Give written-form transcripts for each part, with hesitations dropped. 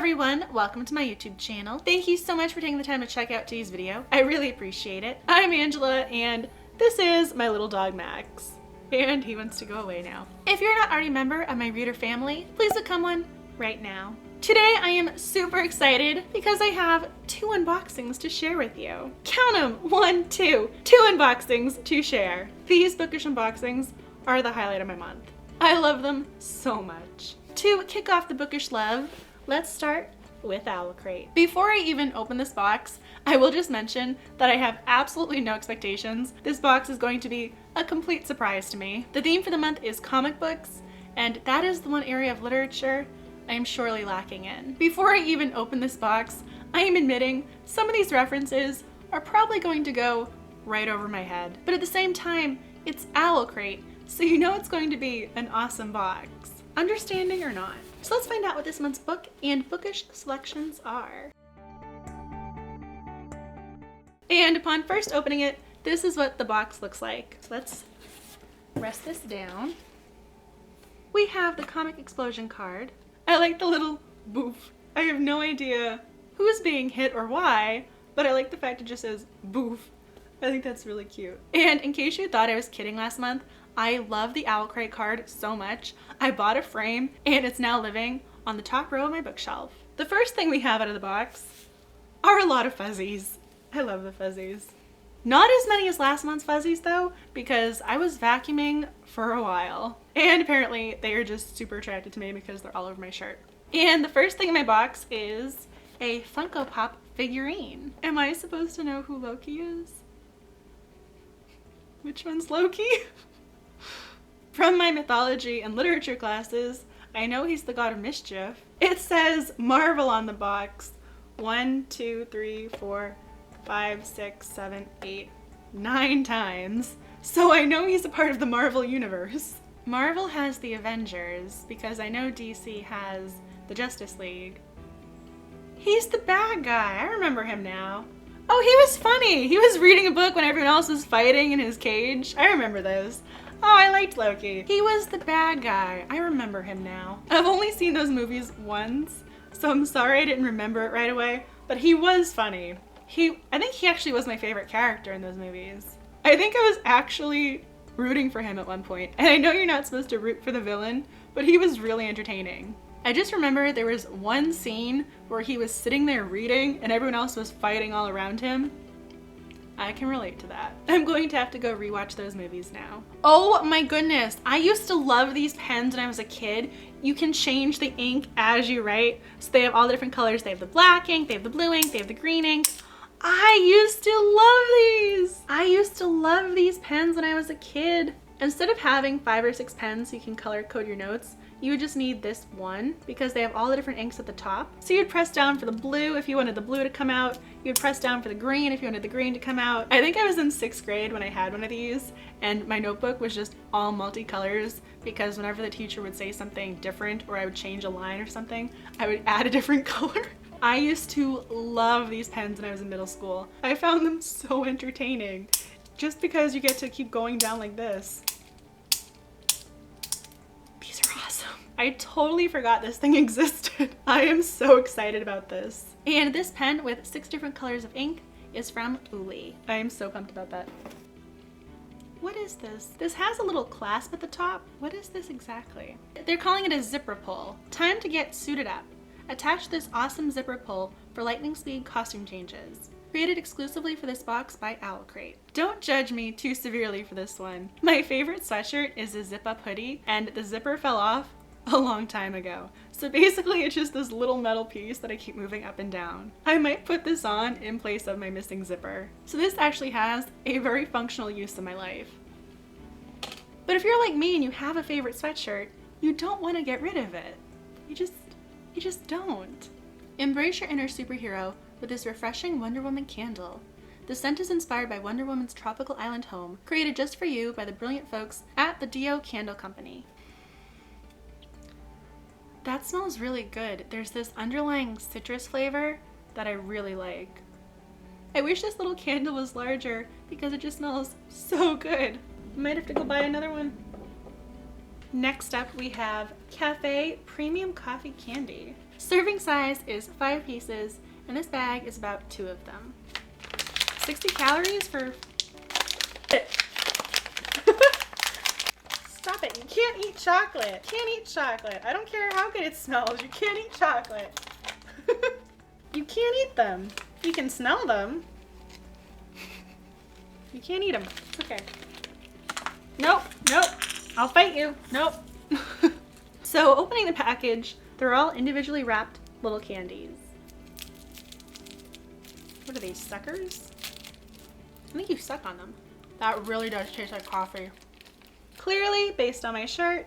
everyone, welcome to my YouTube channel. Thank you so much for taking the time to check out today's video. I really appreciate it. I'm Angela and this is my little dog Max. And he wants to go away now. If you're not already a member of my reader family, please become one right now. Today I am super excited because I have 2 unboxings to share with you. Count them, 1, 2. 2 unboxings to share. These bookish unboxings are the highlight of my month. I love them so much. To kick off the bookish love, let's start with OwlCrate. Before I even open this box, I will just mention that I have absolutely no expectations. This box is going to be a complete surprise to me. The theme for the month is comic books, and that is the one area of literature I am surely lacking in. Before I even open this box, I am admitting some of these references are probably going to go right over my head. But at the same time, it's OwlCrate, so you know it's going to be an awesome box. Understanding or not. So let's find out what this month's book and bookish selections are. And upon first opening it, this is what the box looks like. So let's rest this down. We have the Comic Explosion card. I like the little boof. I have no idea who's being hit or why, but I like the fact it just says boof. I think that's really cute. And in case you thought I was kidding last month, I love the OwlCrate card so much. I bought a frame and it's now living on the top row of my bookshelf. The first thing we have out of the box are a lot of fuzzies. I love the fuzzies. Not as many as last month's fuzzies though, because I was vacuuming for a while. And apparently they are just super attracted to me because they're all over my shirt. And the first thing in my box is a Funko Pop figurine. Am I supposed to know who Loki is? Which one's Loki? From my mythology and literature classes, I know he's the god of mischief. It says Marvel on the box 1, 2, 3, 4, 5, 6, 7, 8, 9 times. So I know he's a part of the Marvel universe. Marvel has the Avengers because I know DC has the Justice League. He's the bad guy. I remember him now. Oh, he was funny. He was reading a book when everyone else was fighting in his cage. I remember those. Oh, I liked Loki. He was the bad guy. I remember him now. I've only seen those movies once, so I'm sorry I didn't remember it right away, but he was funny. I think he actually was my favorite character in those movies. I think I was actually rooting for him at one point, and I know you're not supposed to root for the villain, but he was really entertaining. I just remember there was one scene where he was sitting there reading and everyone else was fighting all around him. I can relate to that. I'm going to have to go rewatch those movies now. Oh my goodness, I used to love these pens when I was a kid. You can change the ink as you write. So they have all the different colors. They have the black ink, they have the blue ink, they have the green ink. I used to love these. I used to love these pens when I was a kid. Instead of having 5 or 6 pens so you can color code your notes, you would just need this one because they have all the different inks at the top. So you'd press down for the blue if you wanted the blue to come out. You'd press down for the green if you wanted the green to come out. I think I was in 6th grade when I had one of these and my notebook was just all multicolors because whenever the teacher would say something different or I would change a line or something, I would add a different color. I used to love these pens when I was in middle school. I found them so entertaining just because you get to keep going down like this. These are awesome. I totally forgot this thing existed. I am so excited about this. And this pen with 6 different colors of ink is from Uli. I am so pumped about that. What is this? This has a little clasp at the top. What is this exactly? They're calling it a zipper pull. Time to get suited up. Attach this awesome zipper pull for lightning speed costume changes. Created exclusively for this box by OwlCrate. Don't judge me too severely for this one. My favorite sweatshirt is a zip-up hoodie, and the zipper fell off a long time ago. So basically it's just this little metal piece that I keep moving up and down. I might put this on in place of my missing zipper. So this actually has a very functional use in my life. But if you're like me and you have a favorite sweatshirt, you don't want to get rid of it. You just don't. Embrace your inner superhero with this refreshing Wonder Woman candle. The scent is inspired by Wonder Woman's tropical island home, created just for you by the brilliant folks at the Dio Candle Company. That smells really good. There's this underlying citrus flavor that I really like. I wish this little candle was larger because it just smells so good. Might have to go buy another one. Next up we have Cafe Premium Coffee Candy. Serving size is 5 pieces, and this bag is about 2 of them. 60 calories for... Stop it, you can't eat chocolate. You can't eat chocolate. I don't care how good it smells, you can't eat chocolate. You can't eat them. You can smell them. You can't eat them. It's okay. Nope, nope. I'll fight you. Nope. So opening the package, they're all individually wrapped little candies. What are these, suckers? I think you suck on them. That really does taste like coffee. Clearly, based on my shirt,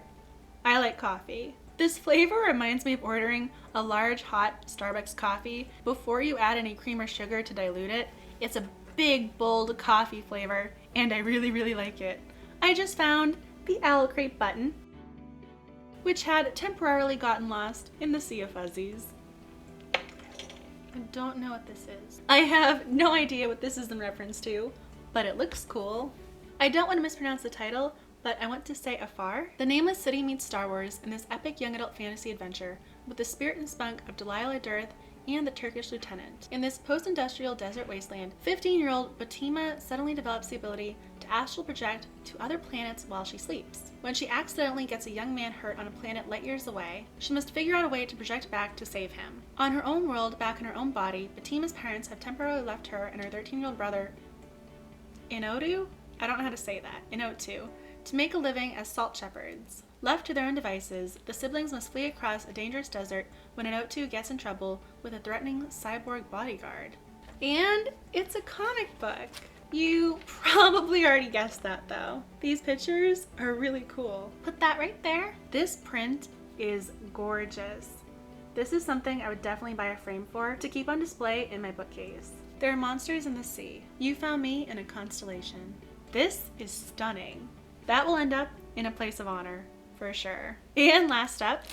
I like coffee. This flavor reminds me of ordering a large hot Starbucks coffee before you add any cream or sugar to dilute it. It's a big, bold coffee flavor, and I really, really like it. I just found the OwlCrate button, which had temporarily gotten lost in the sea of fuzzies. I don't know what this is. I have no idea what this is in reference to, but it looks cool. I don't want to mispronounce the title, but I want to say Afar. The nameless city meets Star Wars in this epic young adult fantasy adventure with the spirit and spunk of Leila and the Turkish lieutenant. In this post-industrial desert wasteland, 15-year-old Boetema suddenly develops the ability to astral project to other planets while she sleeps. When she accidentally gets a young man hurt on a planet light years away, she must figure out a way to project back to save him. On her own world, back in her own body, Boetema's parents have temporarily left her and her 13-year-old brother, Inotu? I don't know how to say that. Inotu. To make a living as salt shepherds. Left to their own devices, the siblings must flee across a dangerous desert when Inotu gets in trouble with a threatening cyborg bodyguard. And it's a comic book. You probably already guessed that though. These pictures are really cool. Put that right there. This print is gorgeous. This is something I would definitely buy a frame for to keep on display in my bookcase. There are monsters in the sea. You found me in a constellation. This is stunning. That will end up in a place of honor, for sure. And last up,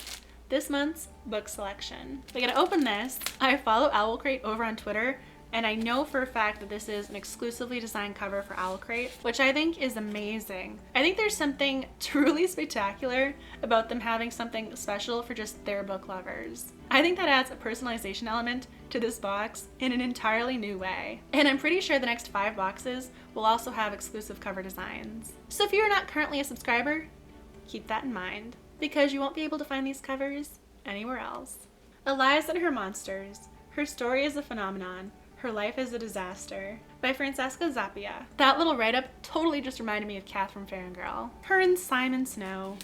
this month's book selection. I'm gonna open this. I follow OwlCrate over on Twitter, and I know for a fact that this is an exclusively designed cover for OwlCrate, which I think is amazing. I think there's something truly spectacular about them having something special for just their book lovers. I think that adds a personalization element to this box in an entirely new way. And I'm pretty sure the next 5 boxes will also have exclusive cover designs. So if you're not currently a subscriber, keep that in mind, because you won't be able to find these covers anywhere else. Eliza and Her Monsters. Her story is a phenomenon. Her life is a disaster. By Francesca Zappia. That little write-up totally just reminded me of Kath from Fangirl. Her and Simon Snow.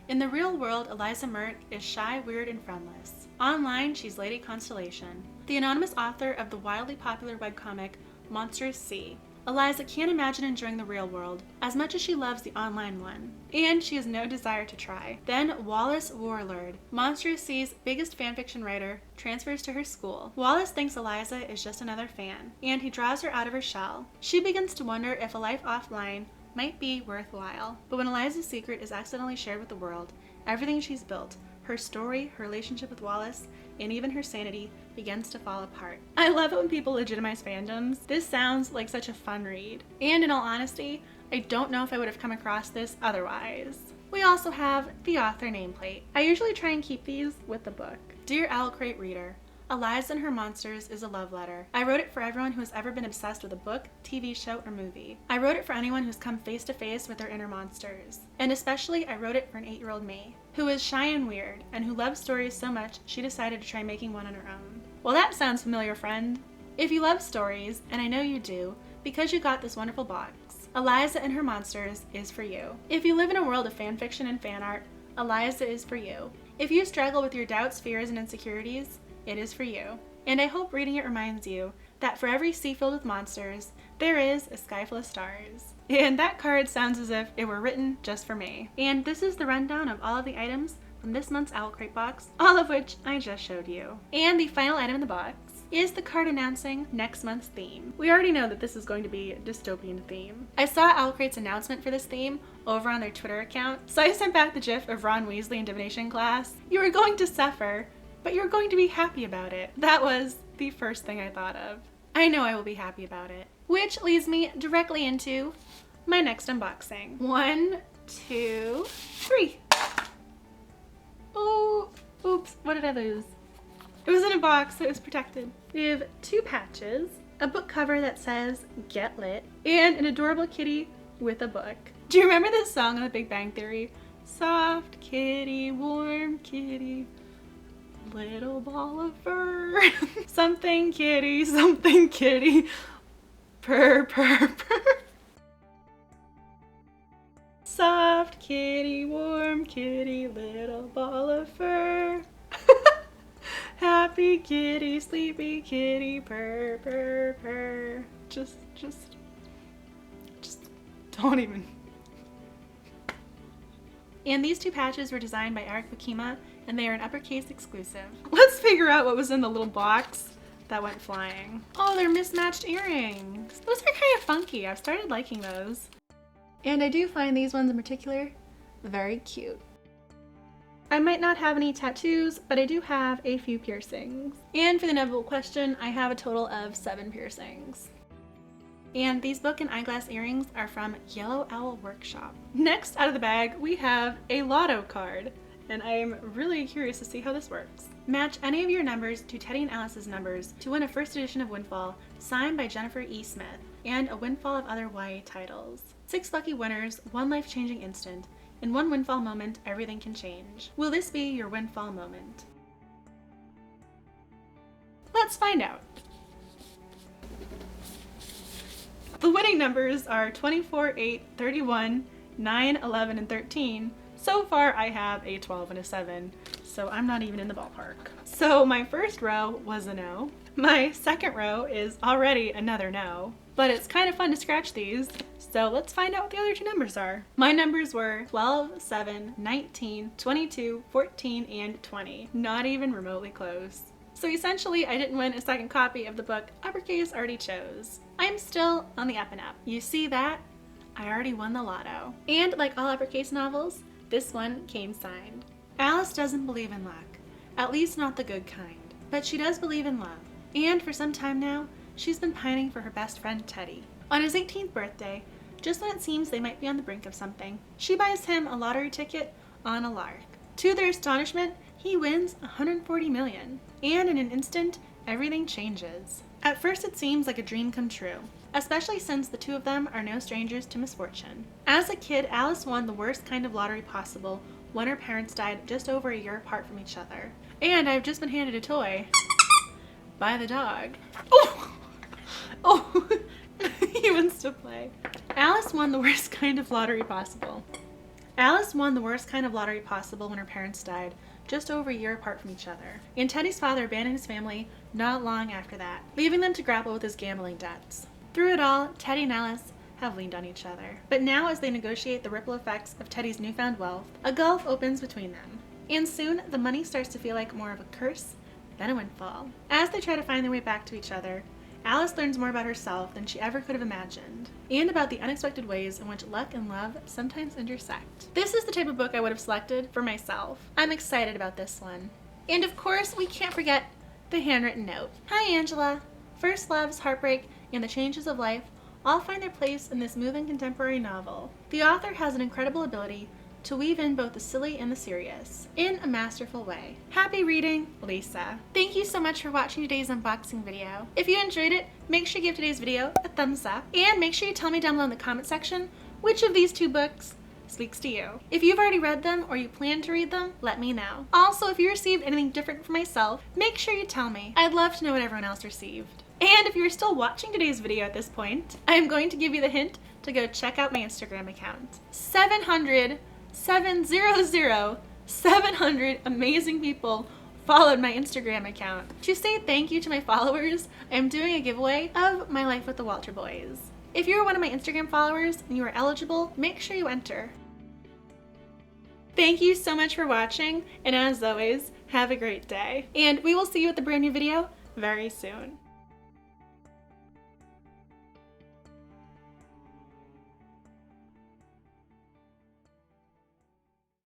In the real world, Eliza Merck is shy, weird, and friendless. Online, she's Lady Constellation, the anonymous author of the wildly popular webcomic Monsters Sea. Eliza can't imagine enjoying the real world as much as she loves the online one, and she has no desire to try. Then Wallace Warlord, Monsters Sea's biggest fanfiction writer, transfers to her school. Wallace thinks Eliza is just another fan, and he draws her out of her shell. She begins to wonder if a life offline might be worthwhile. But when Eliza's secret is accidentally shared with the world, everything she's built, her story, her relationship with Wallace, and even her sanity begins to fall apart. I love it when people legitimize fandoms. This sounds like such a fun read. And in all honesty, I don't know if I would have come across this otherwise. We also have the author nameplate. I usually try and keep these with the book. Dear OwlCrate reader, Eliza and Her Monsters is a love letter. I wrote it for everyone who has ever been obsessed with a book, TV show, or movie. I wrote it for anyone who's come face to face with their inner monsters. And especially, I wrote it for an 8-year-old me, who is shy and weird, and who loves stories so much she decided to try making one on her own. Well, that sounds familiar, friend. If you love stories, and I know you do, because you got this wonderful box, Eliza and Her Monsters is for you. If you live in a world of fanfiction and fan art, Eliza is for you. If you struggle with your doubts, fears, and insecurities, it is for you. And I hope reading it reminds you that for every sea filled with monsters, there is a sky full of stars. And that card sounds as if it were written just for me. And this is the rundown of all of the items from this month's OwlCrate box, all of which I just showed you. And the final item in the box is the card announcing next month's theme. We already know that this is going to be a dystopian theme. I saw OwlCrate's announcement for this theme over on their Twitter account, so I sent back the gif of Ron Weasley in divination class. You are going to suffer, but you're going to be happy about it. That was the first thing I thought of. I know I will be happy about it. Which leads me directly into my next unboxing. 1, 2, 3. Oh, oops, what did I lose? It was in a box, so it was protected. We have 2 patches, a book cover that says Get Lit, and an adorable kitty with a book. Do you remember this song on The Big Bang Theory? Soft kitty, warm kitty, little ball of fur. Something kitty, purr, purr, purr. Soft kitty, warm kitty, little ball of fur. Happy kitty, sleepy kitty, purr, purr, purr. Just don't even. And these 2 patches were designed by Boetema, and they are an Uppercase exclusive. Let's figure out what was in the little box that went flying. Oh, they're mismatched earrings. Those are kind of funky. I've started liking those. And I do find these ones in particular very cute. I might not have any tattoos, but I do have a few piercings. And for the inevitable question, I have a total of 7 piercings. And these book and eyeglass earrings are from Yellow Owl Workshop. Next out of the bag, we have a lotto card. And I'm really curious to see how this works. Match any of your numbers to Teddy and Alice's numbers to win a first edition of Windfall signed by Jennifer E. Smith and a windfall of other YA titles. 6 lucky winners, 1 life-changing instant. In 1 windfall moment, everything can change. Will this be your windfall moment? Let's find out. The winning numbers are 24, 8, 31, 9, 11, and 13. So far I have a 12 and a 7, so I'm not even in the ballpark. So my first row was a no. My second row is already another no, but it's kind of fun to scratch these. So let's find out what the other 2 numbers are. My numbers were 12, 7, 19, 22, 14, and 20. Not even remotely close. So essentially, I didn't win a second copy of the book Uppercase already chose. I'm still on the up and up. You see that? I already won the lotto. And like all Uppercase novels, this one came signed. Alice doesn't believe in luck, at least not the good kind. But she does believe in love. And for some time now, she's been pining for her best friend Teddy. On his 18th birthday, just when it seems they might be on the brink of something, she buys him a lottery ticket on a lark. To their astonishment, he wins $140 million. And in an instant, everything changes. At first it seems like a dream come true, especially since the 2 of them are no strangers to misfortune. As a kid, Alice won the worst kind of lottery possible when her parents died just over a year apart from each other. And I've just been handed a toy by the dog. Oh! Oh! He wants to play. Alice won the worst kind of lottery possible. Alice won the worst kind of lottery possible when her parents died, just over a year apart from each other. And Teddy's father abandoned his family not long after that, leaving them to grapple with his gambling debts. Through it all, Teddy and Alice have leaned on each other. But now as they negotiate the ripple effects of Teddy's newfound wealth, a gulf opens between them. And soon, the money starts to feel like more of a curse than a windfall. As they try to find their way back to each other, Alice learns more about herself than she ever could have imagined, and about the unexpected ways in which luck and love sometimes intersect. This is the type of book I would have selected for myself. I'm excited about this one. And of course, we can't forget the handwritten note. Hi Angela. First loves, heartbreak, and the changes of life all find their place in this moving contemporary novel. The author has an incredible ability to weave in both the silly and the serious in a masterful way. Happy reading, Lisa. Thank you so much for watching today's unboxing video. If you enjoyed it, make sure you give today's video a thumbs up, and make sure you tell me down below in the comment section which of these 2 books speaks to you. If you've already read them or you plan to read them, let me know. Also, if you received anything different from myself, make sure you tell me. I'd love to know what everyone else received. And if you're still watching today's video at this point, I'm going to give you the hint to go check out my Instagram account. 700 amazing people followed my Instagram account. To say thank you to my followers, I'm doing a giveaway of My Life with the Walter Boys. If you're one of my Instagram followers and you are eligible, make sure you enter. Thank you so much for watching, and as always, have a great day. And we will see you at the brand new video very soon.